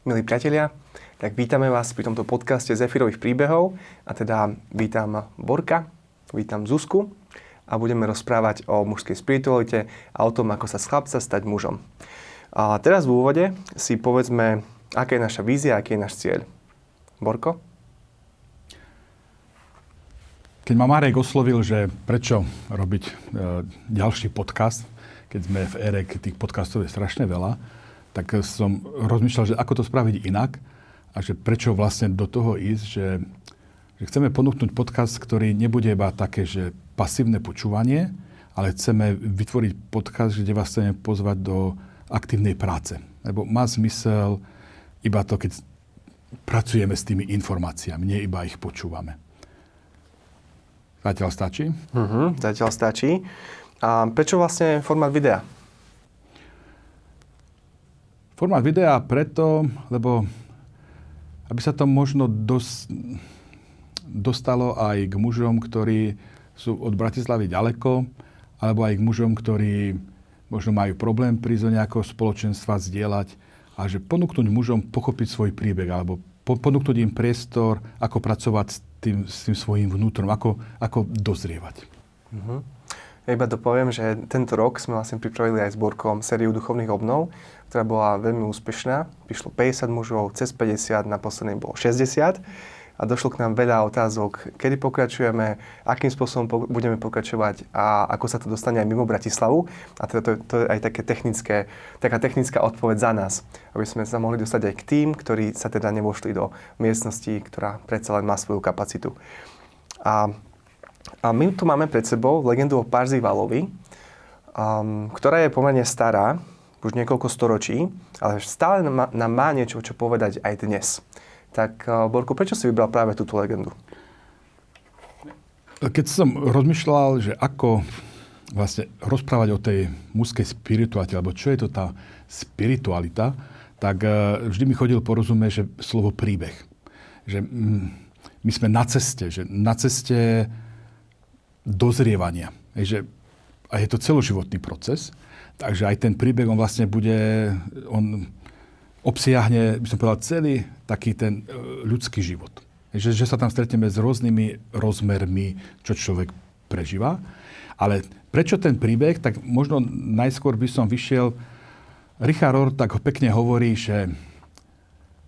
milí priatelia, tak vítame vás pri tomto podcaste Zefírových príbehov a teda vítam Borka, vítam Zuzku a budeme rozprávať o mužskej spiritualite a o tom, ako sa z chlapca stať mužom. A teraz v úvode si povedzme, aká je naša vízia, aký je náš cieľ. Borko? Keď ma Marek oslovil, že prečo robiť ďalší podcast, keď sme v ére, keď tých podcastov je strašne veľa, tak som rozmýšľal, že ako to spraviť inak a že prečo vlastne do toho ísť, že chceme ponúknuť podcast, ktorý nebude iba také, že pasívne počúvanie, ale chceme vytvoriť podcast, kde vás chceme pozvať do aktívnej práce. Lebo má zmysel iba to, keď pracujeme s tými informáciami, nie iba ich počúvame. Zatiaľ stačí? Zatiaľ stačí. A prečo vlastne formát videa? Formát videa preto, lebo aby sa to možno dostalo aj k mužom, ktorí sú od Bratislavy ďaleko, alebo aj k mužom, ktorí možno majú problém prísť do nejakého spoločenstva, zdieľať a že ponúknuť mužom pochopiť svoj príbeh, alebo ponúknuť im priestor, ako pracovať s tým svojím vnútrom, ako dozrievať. Ja iba dopoviem, že tento rok sme vlastne pripravili aj s Borkom sériu duchovných obnov, ktorá bola veľmi úspešná. Prišlo 50 mužov, cez 50, na poslednej bolo 60 a došlo k nám veľa otázok, kedy pokračujeme, akým spôsobom budeme pokračovať a ako sa to dostane aj mimo Bratislavu. A teda to je aj taká technická odpoveď za nás, aby sme sa mohli dostať aj k tým, ktorí sa teda nevošli do miestnosti, ktorá predsa len má svoju kapacitu. A my tu máme pred sebou legendu o Parzivalovi, ktorá je pomerne stará, už niekoľko storočí, ale stále nám má niečo, čo povedať aj dnes. Tak, Borku, prečo si vybral práve túto legendu? Keď som rozmýšľal, že ako vlastne rozprávať o tej mužskej spiritualite, alebo čo je to tá spiritualita, tak vždy mi chodil porozumieť, že slovo príbeh. Že my sme na ceste dozrievania. A je to celoživotný proces, takže aj ten príbeh, on vlastne on obsiahne, by som povedal, celý taký ten ľudský život. Že sa tam stretneme s rôznymi rozmermi, čo človek prežíva. Ale prečo ten príbeh, tak možno najskôr by som vyšiel, Richard Rohr tak ho pekne hovorí, že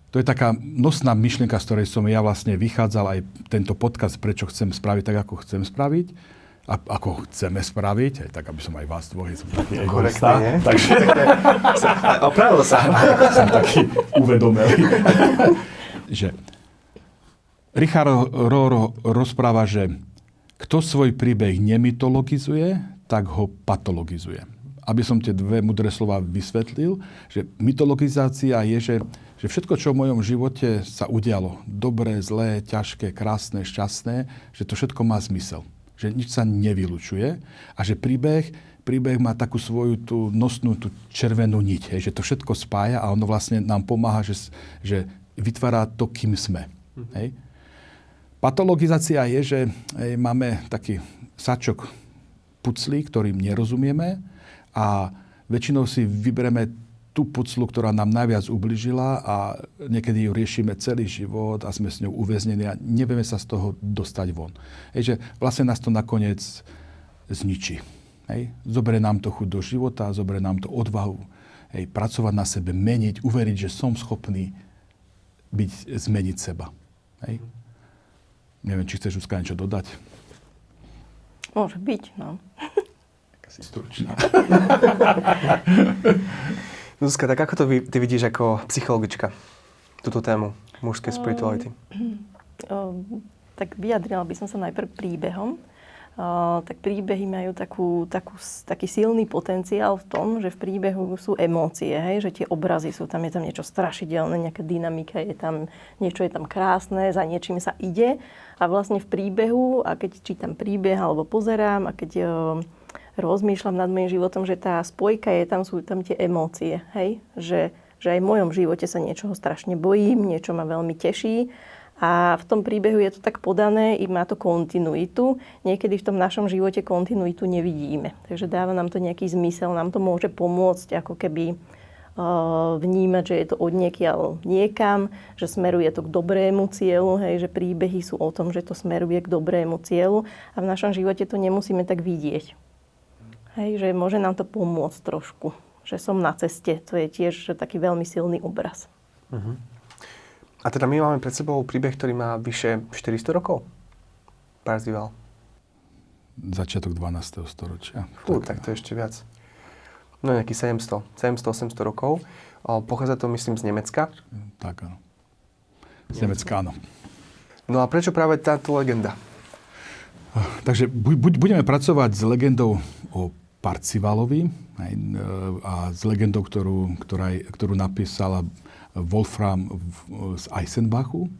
to je taká nosná myšlienka, z ktorej som ja vlastne vychádzal aj tento podcast, prečo chcem spraviť tak, ako chcem spraviť. A ako chceme spraviť, aj tak, aby som aj vás dvoch, som taký egoista. Takže opravil sa. Som taký uvedomelý. Že Richard Rohr rozpráva, že kto svoj príbeh nemytologizuje, tak ho patologizuje. Aby som tie dve mudré slova vysvetlil, že mytologizácia je, že všetko, čo v mojom živote sa udialo, dobré, zlé, ťažké, krásne, šťastné, že to všetko má zmysel. Že nič sa nevylučuje a že príbeh má takú svoju tú nosnú, tú červenú niť, že to všetko spája a ono vlastne nám pomáha, že vytvára to, kým sme. Hej. Patologizácia je, že máme taký sačok puclí, ktorým nerozumieme a väčšinou si vybereme tú puclu, ktorá nám najviac ubližila a niekedy ju riešime celý život a sme s ňou uväznení a nevieme sa z toho dostať von. Že vlastne nás to nakoniec zničí. Zoberie nám to chuť do života, zoberie nám to odvahu pracovať na sebe, meniť, uveriť, že som schopný zmeniť seba. Neviem, či chceš, Zuzka, niečo dodať? Môže byť, no. Asi stručná. Zuzka, tak ako to ty vidíš ako psychologička, túto tému mužskej spirituality? Tak vyjadrila by som sa najprv príbehom. Tak príbehy majú taký silný potenciál v tom, že v príbehu sú emócie, že tie obrazy sú tam, je tam niečo strašidelné, nejaká dynamika, niečo je tam krásne, za niečím sa ide. A vlastne v príbehu, a keď čítam príbeh alebo pozerám, a keď rozmýšľam nad mojím životom, že tá spojka je, sú tam tie emócie, že aj v mojom živote sa niečoho strašne bojím, niečo ma veľmi teší a v tom príbehu je to tak podané i má to kontinuitu. Niekedy v tom našom živote kontinuitu nevidíme. Takže dáva nám to nejaký zmysel, nám to môže pomôcť ako keby vnímať, že je to odniekiaľ niekam, že smeruje to k dobrému cieľu, hej, že príbehy sú o tom, že to smeruje k dobrému cieľu a v našom živote to nemusíme tak vidieť. Hej, že môže nám to pomôcť trošku, že som na ceste, to je tiež taký veľmi silný obraz. A teda my máme pred sebou príbeh, ktorý má vyše 400 rokov. Parzival. Začiatok 12. storočia. Tak to je ešte viac. No nejakých 700-800 rokov. Pochádza to, myslím, z Nemecka. Tak, áno. Z Nemecka, áno. No a prečo práve táto legenda? Takže budeme pracovať s legendou o Parcivalovi a s legendou, ktorú napísala Wolfram z Eisenbachu,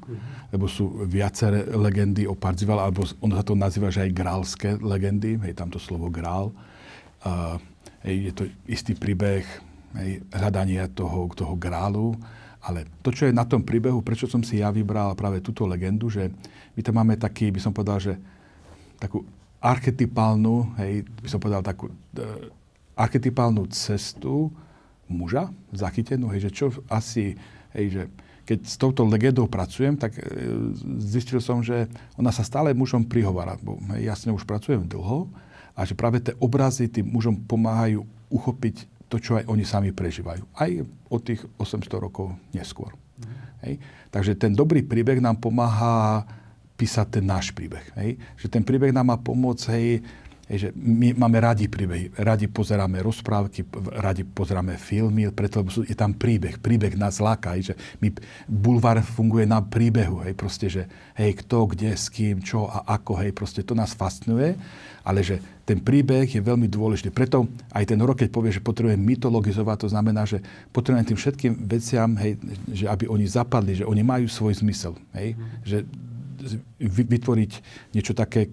lebo sú viaceré legendy o Parzival, alebo ono sa to nazýva, že aj grálske legendy, tam to slovo grál. Je to istý príbeh hľadania toho grálu, ale to, čo je na tom príbehu, prečo som si ja vybral práve túto legendu, že my tam máme taký, by som povedal, že takú archetypálnu, takú archetypálnu cestu muža zachytenú, že čo asi, že keď s touto legendou pracujem, tak zistil som, že ona sa stále mužom prihovára, bo ja s ňou už pracujem dlho a že práve tie obrazy tým mužom pomáhajú uchopiť to, čo aj oni sami prežívajú. Aj od tých 800 rokov neskôr. Takže ten dobrý príbeh nám pomáha písať ten náš príbeh. Že ten príbeh nám má pomôcť, že my máme radi príbehy, radi pozeráme rozprávky, radi pozeráme filmy, preto je tam príbeh nás láka, že bulvár funguje na príbehu, proste, že kto, kde, s kým, čo a ako, proste to nás fascinuje, ale že ten príbeh je veľmi dôležitý. Preto aj ten rok, keď povie, že potrebujeme mytologizovať, to znamená, že potrebujeme tým všetkým veciam, že aby oni zapadli, že oni majú svoj zmysel, že vytvoriť niečo také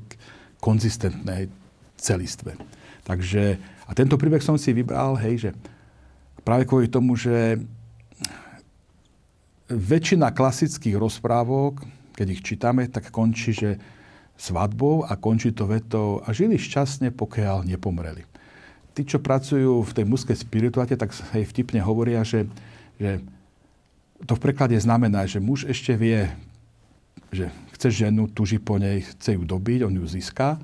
konzistentné, celistve. Takže, a tento príbeh som si vybral, že práve kvôli tomu, že väčšina klasických rozprávok, keď ich čítame, tak končí, že svadbou a končí to vetou a žili šťastne, pokiaľ nepomreli. Tí, čo pracujú v tej mužskej spirituáte, tak vtipne hovoria, že to v preklade znamená, že muž ešte vie, že chce ženu, túži po nej, chce ju dobiť, on ju získa,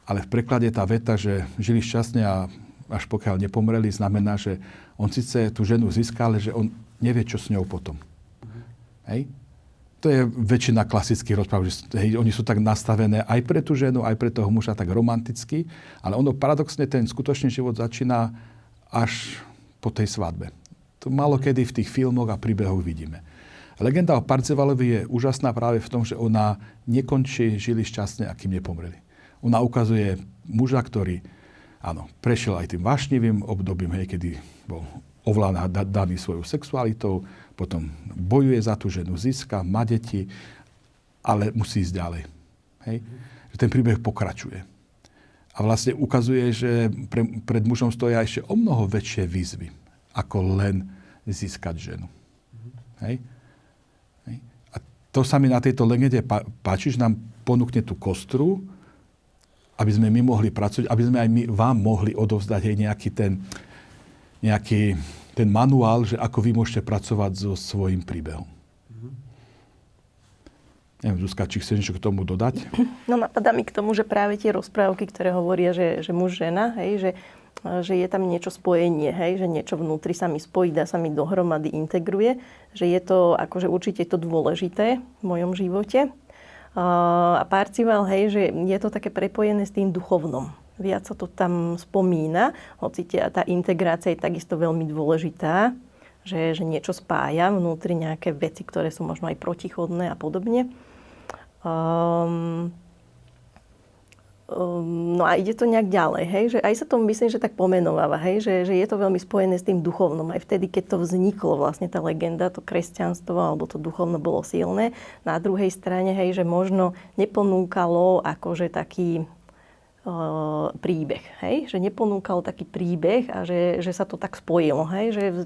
ale v preklade tá veta, že žili šťastne a až pokiaľ nepomreli, znamená, že on síce tú ženu získa, ale že on nevie, čo s ňou potom. To je väčšina klasických rozpráv, že oni sú tak nastavené aj pre tú ženu, aj pre toho muža tak romanticky, ale ono paradoxne ten skutočný život začína až po tej svadbe. To málo kedy v tých filmoch a príbehoch vidíme. Legenda o Parcivalovi je úžasná práve v tom, že ona nekončí žili šťastne, a kým nepomreli. Ona ukazuje muža, ktorý prešiel aj tým vášnivým obdobím, kedy bol ovládaný svojou sexualitou, potom bojuje za tú ženu, získa, má deti, ale musí ísť ďalej. Že ten príbeh pokračuje. A vlastne ukazuje, že pred mužom stoja ešte o mnoho väčšie výzvy, ako len získať ženu. A to sa mi na tejto legende páči, že nám ponúkne tú kostru, aby sme my mohli pracovať, aby sme aj my vám mohli odovzdať nejaký ten manuál, že ako vy môžete pracovať so svojím príbehom. Neviem, Zuzka, či chceš niečo k tomu dodať? No napadá mi k tomu, že práve tie rozprávky, ktoré hovoria, že muž, žena, že je tam niečo spojenie, že niečo vnútri sa mi spojí, dá sa mi dohromady, integruje, že je to akože určite to dôležité v mojom živote. A Parzival, že je to také prepojené s tým duchovnom. Viac sa to tam spomína, hoci tá integrácia je takisto veľmi dôležitá, že niečo spája vnútri nejaké veci, ktoré sú možno aj protichodné a podobne. No a ide to nejak ďalej, že aj sa tomu myslím, že tak pomenováva, že je to veľmi spojené s tým duchovnom. Aj vtedy, keď to vzniklo, vlastne tá legenda, to kresťanstvo alebo to duchovno bolo silné. Na druhej strane, že možno neponúkalo akože taký príbeh, že neponúkal taký príbeh a že sa to tak spojilo, že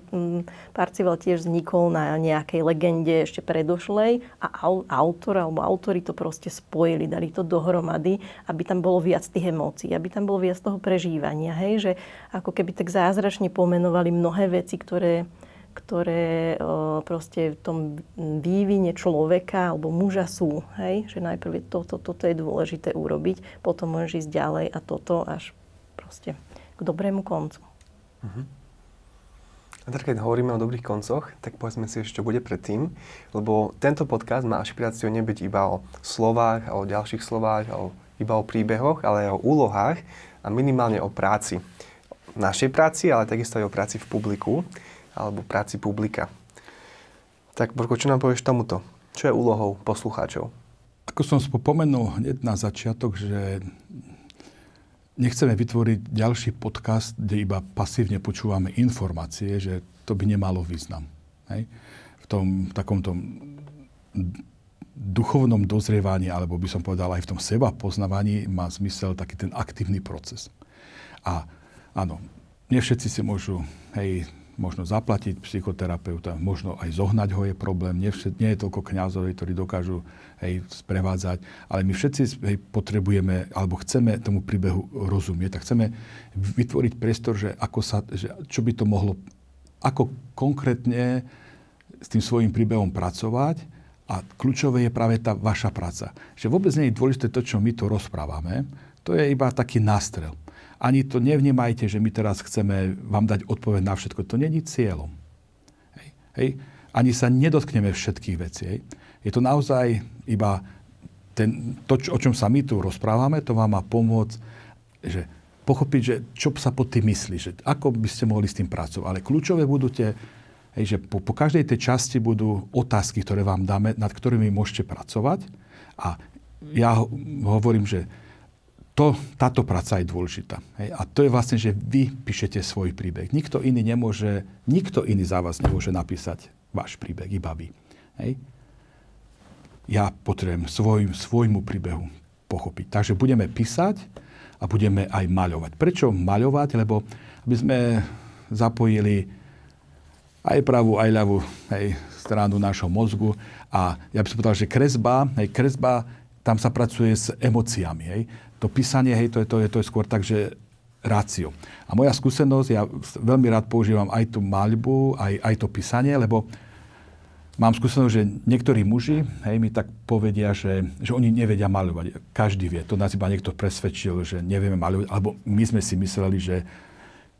Parzival tiež vznikol na nejakej legende ešte predošlej a autor alebo autori to proste spojili, dali to dohromady, aby tam bolo viac tých emócií, aby tam bolo viac toho prežívania, že ako keby tak zázračne pomenovali mnohé veci, ktoré ktoré proste v tom vývine človeka alebo muža sú. Hej? Že najprv je toto je dôležité urobiť, potom môžeš ísť ďalej a toto až proste k dobrému koncu. A tak keď hovoríme o dobrých koncoch, tak povedzme si, čo bude predtým, lebo tento podcast má ašpiráciu nebyť iba o slovách a o ďalších slovách, iba o príbehoch, ale aj o úlohách a minimálne o práci. Našej práci, ale takisto aj o práci v publiku alebo práci publika. Tak Borko, čo nám povieš tomuto? Čo je úlohou poslucháčov? Ako som spomenul hneď na začiatok, že nechceme vytvoriť ďalší podcast, kde iba pasívne počúvame informácie, že to by nemalo význam. Hej? V tom takomto duchovnom dozrievaní, alebo by som povedal aj v tom seba poznávaní, má zmysel taký ten aktívny proces. A áno, nie všetci si môžu, možno zaplatiť psychoterapeuta, možno aj zohnať ho je problém. Nie je toľko kňazov, ktorí dokážu sprevádzať, ale my všetci potrebujeme, alebo chceme tomu príbehu rozumieť a chceme vytvoriť priestor, že čo by to mohlo, ako konkrétne s tým svojím príbehom pracovať a kľúčové je práve tá vaša práca. Že vôbec nie je dôležité to, čo my tu rozprávame, to je iba taký nástrel. Ani to nevnímajte, že my teraz chceme vám dať odpoveď na všetko. To nie je cieľom. Hej. Ani sa nedotkneme všetkých vecí. Hej. Je to naozaj iba o čom sa my tu rozprávame, to vám má pomôcť, že pochopiť, že čo sa pod tým myslí, že ako by ste mohli s tým pracovať. Ale kľúčové budú že po každej tej časti budú otázky, ktoré vám dáme, nad ktorými môžete pracovať. A ja hovorím, že táto práca je dôležitá. Hej? A to je vlastne, že vy píšete svoj príbeh. Nikto iný za vás nemôže napísať váš príbeh, iba vy. Hej? Ja potrebujem svojmu príbehu pochopiť. Takže budeme písať a budeme aj maľovať. Prečo maľovať? Lebo aby sme zapojili aj pravú, aj ľavú stranu nášho mozgu. A ja by som povedal, že kresba, tam sa pracuje s emóciami. Hej? To písanie, to je skôr tak, že rácio. A moja skúsenosť, ja veľmi rád používam aj tú maľbu, aj to písanie, lebo mám skúsenosť, že niektorí muži mi tak povedia, že oni nevedia maľovať. Každý vie. To nás iba niekto presvedčil, že nevieme maľovať. Alebo my sme si mysleli, že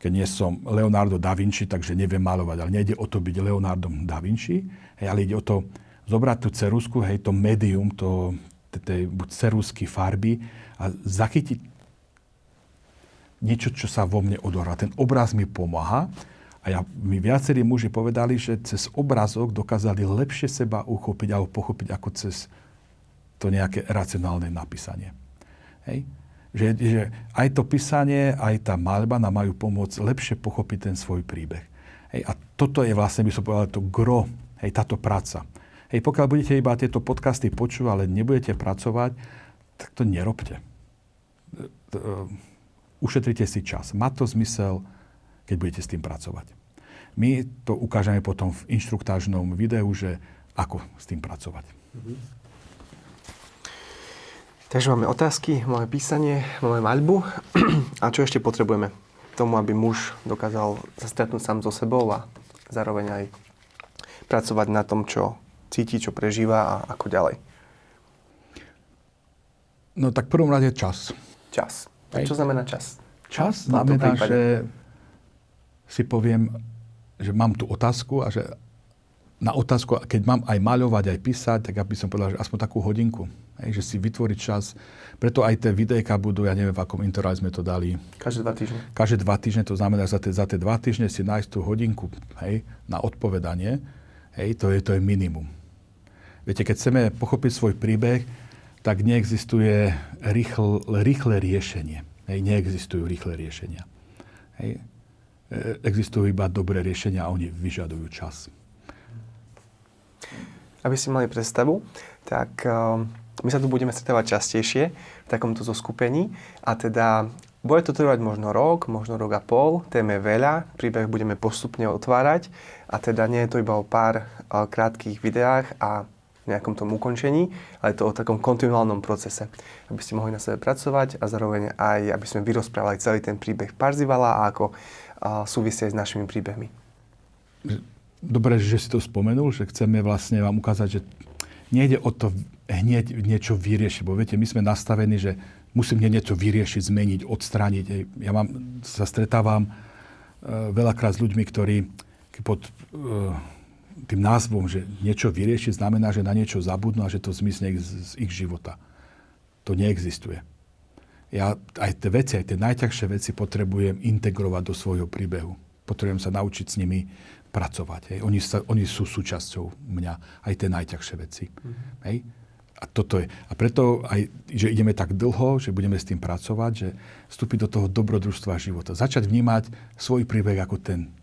keď nie som Leonardo da Vinci, takže neviem maľovať. Ale nejde o to byť Leonardom da Vinci, ale ide o to zobrať tú ceruzku, to médium, buď ceruzky farby a zachytiť niečo, čo sa vo mne odohrá. Ten obraz mi pomáha a mi viacerí muži povedali, že cez obrazok dokázali lepšie seba uchopiť alebo pochopiť ako cez to nejaké racionálne napísanie. Hej? Že aj to písanie, aj tá maľba nám majú pomôcť lepšie pochopiť ten svoj príbeh. Hej? A toto je vlastne, by som povedal, to gro, táto práca. Pokiaľ budete iba tieto podcasty počúvať, ale nebudete pracovať, tak to nerobte. Ušetrite si čas. Má to zmysel, keď budete s tým pracovať. My to ukážeme potom v inštruktážnom videu, že ako s tým pracovať. Takže máme otázky, máme písanie, máme maľbu. A čo ešte potrebujeme k tomu, aby muž dokázal sa stretnúť sám so sebou a zároveň aj pracovať na tom, čo cíti, čo prežíva a ako ďalej? No tak v prvom rade čas. Čas. A čo znamená čas? Čas znamená, že si poviem, že mám tú otázku a že na otázku, keď mám aj maľovať, aj písať, tak aby som povedal, že aspoň takú hodinku. Že si vytvoriť čas. Preto aj tie videjka budú, ja neviem, v akom intervale sme to dali. Každé 2 týždne. Každé 2 týždne, to znamená, že za tie 2 týždne si nájsť tú hodinku na odpovedanie. To je minimum. Viete, keď chceme pochopiť svoj príbeh, tak neexistuje rýchle riešenie. Neexistujú rýchle riešenia. Existujú iba dobré riešenia a oni vyžadujú čas. Aby ste mali predstavu, tak my sa tu budeme stretávať častejšie v takomto zoskupení a teda bude to trvať možno rok a pol, tém je veľa, príbeh budeme postupne otvárať a teda nie je to iba o pár krátkých videách a nejakom tom ukončení, ale je to o takom kontinuálnom procese, aby ste mohli na sebe pracovať a zároveň aj, aby sme vyrozprávali celý ten príbeh Parzivala a ako súvisí aj s našimi príbehmi. dobre, že si to spomenul, že chceme vlastne vám ukázať, že nejde o to hneď niečo vyriešiť. Bo viete, my sme nastavení, že musím hneď niečo vyriešiť, zmeniť, odstrániť. Ja sa stretávam veľakrát s ľuďmi, ktorí pod tým názvom, že niečo vyriešiť, znamená, že na niečo zabudnú a že to zmizne z ich života. To neexistuje. Ja aj tie najťažšie veci potrebujem integrovať do svojho príbehu. Potrebujem sa naučiť s nimi pracovať. Hej. Oni sú súčasťou mňa, aj tie najťažšie veci. Hej. A toto je. A preto aj, že ideme tak dlho, že budeme s tým pracovať, že vstúpiť do toho dobrodružstva života. Začať vnímať svoj príbeh ako ten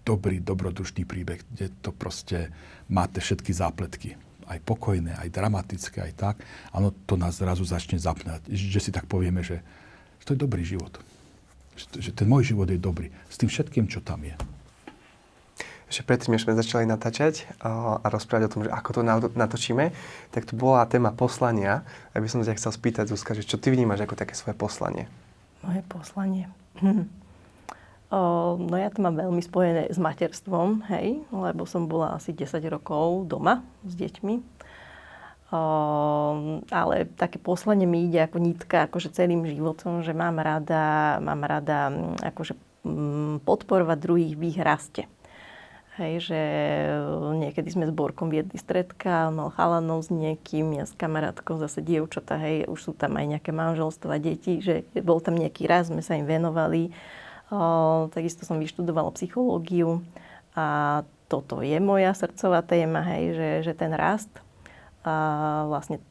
dobrý, dobrodružný príbeh, kde to proste máte všetky zápletky. Aj pokojné, aj dramatické, aj tak. Áno, to nás zrazu začne zapnať. Že si tak povieme, že to je dobrý život. Že ten môj život je dobrý. S tým všetkým, čo tam je. Ešte predtým, než sme začali natáčať a rozprávať o tom, že ako to natočíme, tak tu bola téma poslania. Ja by som ťa chcel spýtať, Zuzka, že čo ty vnímaš ako také svoje poslanie? Moje poslanie? No ja to mám veľmi spojené s materstvom, hej, lebo som bola asi 10 rokov doma s deťmi. Ale také poslanie mi ide ako nitka, akože celým životom, že mám rada akože podporovať druhých v ich raste. Hej, že niekedy sme s Borkom viedli stredka, mal chalanov s niekým, ja s kamarátkou zase dievčatá, hej, už sú tam aj nejaké manželstva, deti, že bol tam nejaký raz, sme sa im venovali. Takisto som vyštudovala psychológiu a toto je moja srdcová téma, hej, že ten rast. A vlastne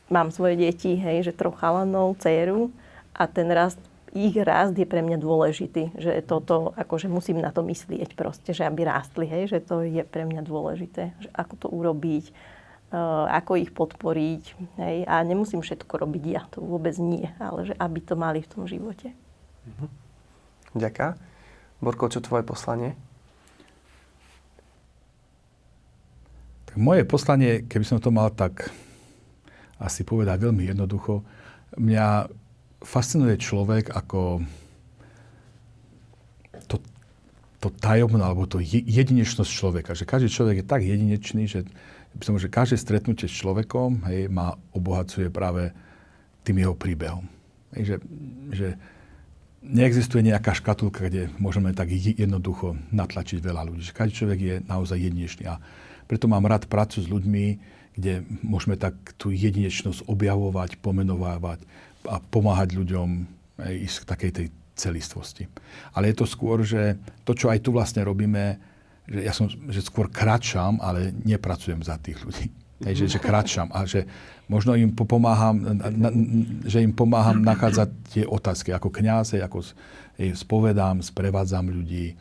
mám svoje deti, hej, že 3 chalanov, dcéru a ten rast, ich rast je pre mňa dôležitý, že toto, akože musím na to myslieť proste, že aby rástli, hej, že to je pre mňa dôležité, že ako to urobiť, ako ich podporiť, hej, a nemusím všetko robiť ja, to vôbec nie, ale že aby to mali v tom živote. Ďakujem. Borko, čo tvoje poslanie? Tak moje poslanie, keby som to mal tak asi povedať veľmi jednoducho, mňa fascinuje človek ako to tajomné, alebo to jedinečnosť človeka. Že každý človek je tak jedinečný, že každé stretnutie s človekom, hej, ma obohacuje práve tým jeho príbehom. Hej, že neexistuje nejaká škatulka, kde môžeme tak jednoducho natlačiť veľa ľudí. Každý človek je naozaj jedinečný. A preto mám rád prácu s ľuďmi, kde môžeme tak tú jedinečnosť objavovať, pomenovávať a pomáhať ľuďom ísť k takej tej celistvosti. Ale je to skôr, že to, čo aj tu vlastne robíme, že skôr kráčam, ale nepracujem za tých ľudí. Že kráčam a že možno im pomáham nachádzať tie otázky ako kňaz, ako spovedám, sprevádzam ľudí,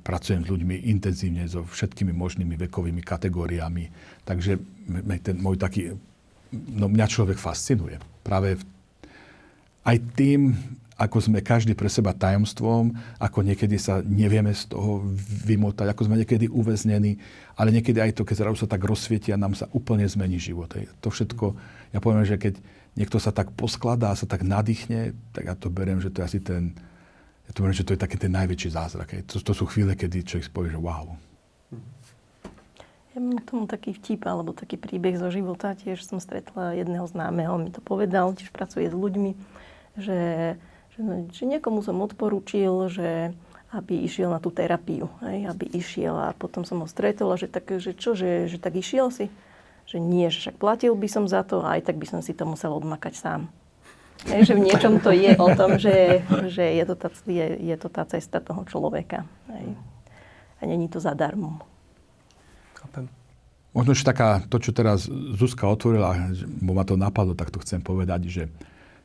pracujem s ľuďmi intenzívne so všetkými možnými vekovými kategóriami. Takže mňa človek fascinuje. Práve aj tým, ako sme každý pre seba tajomstvom, ako niekedy sa nevieme z toho vymotať, ako sme niekedy uväznení, ale niekedy aj to, keď zrazu sa tak rozsvietia, nám sa úplne zmení život. To všetko, ja poviem, že keď niekto sa tak poskladá, sa tak nadýchne, tak ja to beriem, že to je asi že to je taký ten najväčší zázrak. To sú chvíle, kedy človek povie, že wow. Ja mám k tomu taký vtip, alebo taký príbeh zo života. Tiež som stretla jedného známeho, mi to povedal, tiež pracuje s ľuďmi, že niekomu som odporúčil, že aby išiel na tú terapiu, hej, aby išiel a potom som ho stretol a že tak išiel si? Že nie, že však platil by som za to a aj tak by som si to musel odmakať sám. Hej, že v niečom to je o tom, že je to tá cesta toho človeka. Hej. A není to zadarmo. Chápem. Možno ešte to, čo teraz Zuzka otvorila, bo ma to napadlo, tak to chcem povedať, že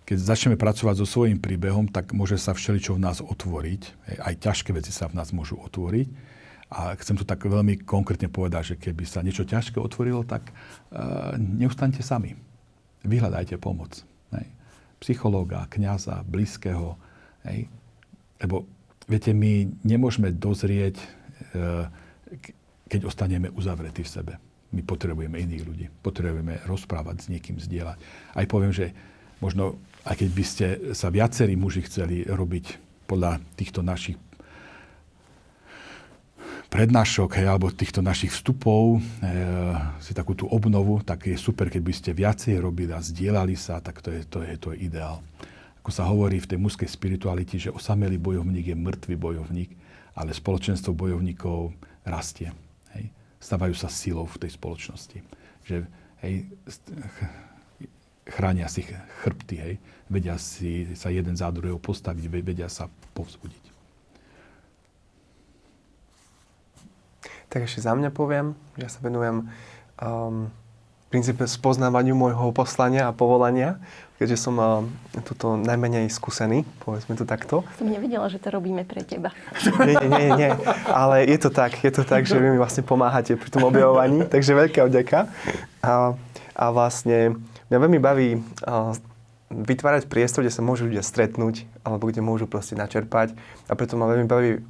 keď začneme pracovať so svojím príbehom, tak môže sa všeličo v nás otvoriť. Aj ťažké veci sa v nás môžu otvoriť. A chcem to tak veľmi konkrétne povedať, že keby sa niečo ťažké otvorilo, tak neustaňte sami. Vyhľadajte pomoc. Hej. Psychológa, kňaza, blízkeho. Hej. Lebo, viete, my nemôžeme dozrieť, keď ostaneme uzavretí v sebe. My potrebujeme iných ľudí. Potrebujeme rozprávať s niekým, zdieľať. Aj poviem, že možno, aj keď by ste sa viacerí muži chceli robiť podľa týchto našich prednášok, alebo týchto našich vstupov, si takú tú obnovu, tak je super, keď by ste viacej robili a zdieľali sa, tak to je ideál. Ako sa hovorí v tej mužskej spiritualite, že osamelý bojovník je mŕtvý bojovník, ale spoločenstvo bojovníkov rastie. Hej. Stávajú sa silou v tej spoločnosti. Že, hej, chránia si chrbty, hej. Vedia si sa jeden za druhého postaviť, vedia sa povzbudiť. Tak ešte za mňa poviem, že ja sa venujem v princípe spoznávaniu môjho poslania a povolania, keďže som tuto najmenej skúsený, povedzme to takto. Som nevedela, že to robíme pre teba. Nie. Ale je to tak, že vy mi vlastne pomáhate pri tom objavovaní, takže veľká vďaka. A vlastne mňa veľmi baví vytvárať priestor, kde sa môžu ľudia stretnúť, alebo kde môžu proste načerpať. A preto ma veľmi baví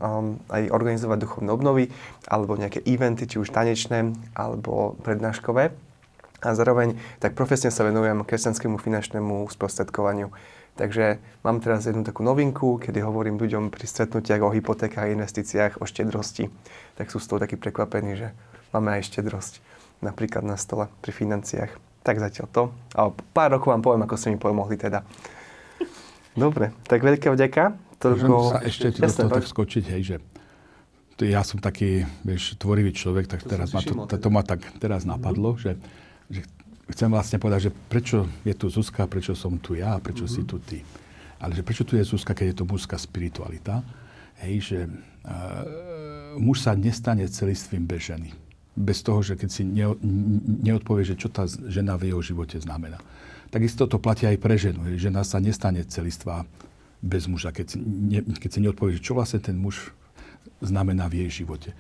aj organizovať duchovné obnovy, alebo nejaké eventy, či už tanečné, alebo prednáškové. A zároveň tak profesne sa venujem kresťanskému finančnému sprostredkovaniu. Takže mám teraz jednu takú novinku, kedy hovorím ľuďom pri stretnutiach o hypotékach, investíciách, o štedrosti. Tak sú z toho takí prekvapení, že máme aj štedrosť napríklad na stole pri financiách. Tak zatiaľ to. A pár rokov vám poviem, ako ste mi pomohli teda. Dobre, tak veľká vďaka. Môžem sa ešte do toho tak skočiť, hej, že ja som taký, vieš, tvorivý človek, tak teraz to ma tak teraz napadlo, že chcem vlastne povedať, že prečo je tu Zuzka, prečo som tu ja a prečo si tu ty. Ale že prečo tu je Zuzka, keď je to mužská spiritualita. Hej, že muž sa nestane celistvým bez ženy. Bez toho, že keď si neodpovie, že čo tá žena v jeho živote znamená. Takisto to platí aj pre ženu. Žena sa nestane celistvá bez muža, keď si neodpovie, že čo vlastne ten muž znamená v jej živote.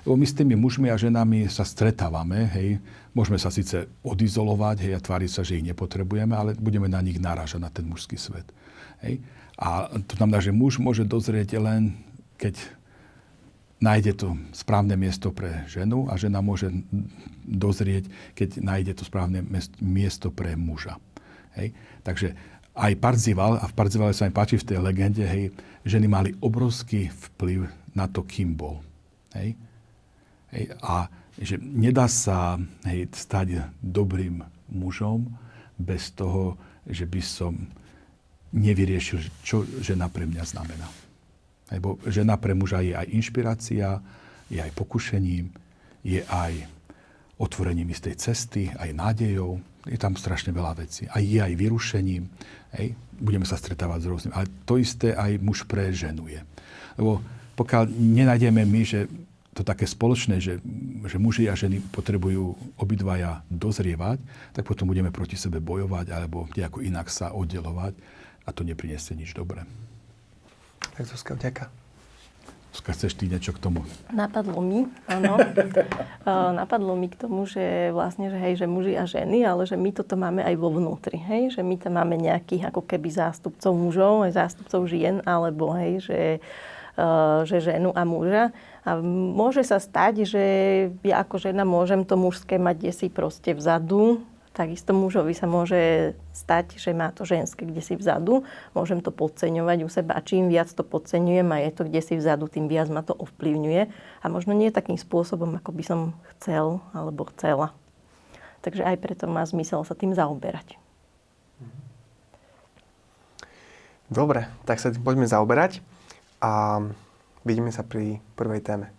Lebo my s tými mužmi a ženami sa stretávame, hej. Môžeme sa síce odizolovať, hej, a tváriť sa, že ich nepotrebujeme, ale budeme na nich narážať, na ten mužský svet. Hej. A to znamená, že muž môže dozrieť len, keď nájde to správne miesto pre ženu a žena môže dozrieť, keď nájde to správne miesto pre muža. Hej. Takže aj Parzival, a v Parzivale sa mi páči v tej legende, hej, ženy mali obrovský vplyv na to, kým bol. Hej. Hej. A že nedá sa, hej, stať dobrým mužom bez toho, že by som nevyriešil, čo žena pre mňa znamená. Lebo žena pre muža je aj inšpirácia, je aj pokušením, je aj otvorením istej cesty, aj nádejou. Je tam strašne veľa vecí. A je aj vyrušením. Hej. Budeme sa stretávať s rôznym. Ale to isté aj muž pre ženu je. Lebo pokiaľ nenájdeme my, že to také spoločné, že muži a ženy potrebujú obidvaja dozrievať, tak potom budeme proti sebe bojovať alebo nejako inak sa oddelovať a to nepriniesie nič dobré. Tak Zuzka, vďaka. Zuzka, chceš ty niečo k tomu? Napadlo mi, áno. Napadlo mi k tomu, že vlastne, že hej, že muži a ženy, ale že my toto máme aj vo vnútri, hej, že my tam máme nejakých ako keby zástupcov mužov, aj zástupcov žien, alebo hej, že ženu a muža. A môže sa stať, že ja ako žena môžem to mužské mať desi proste vzadu. Takisto mužovi sa môže stať, že má to ženské kdesi vzadu. Môžem to podceňovať u seba. A čím viac to podceňujem a je to kdesi vzadu, tým viac ma to ovplyvňuje. A možno nie takým spôsobom, ako by som chcel alebo chcela. Takže aj preto má zmysel sa tým zaoberať. Dobre, tak sa tým poďme zaoberať a vidíme sa pri prvej téme.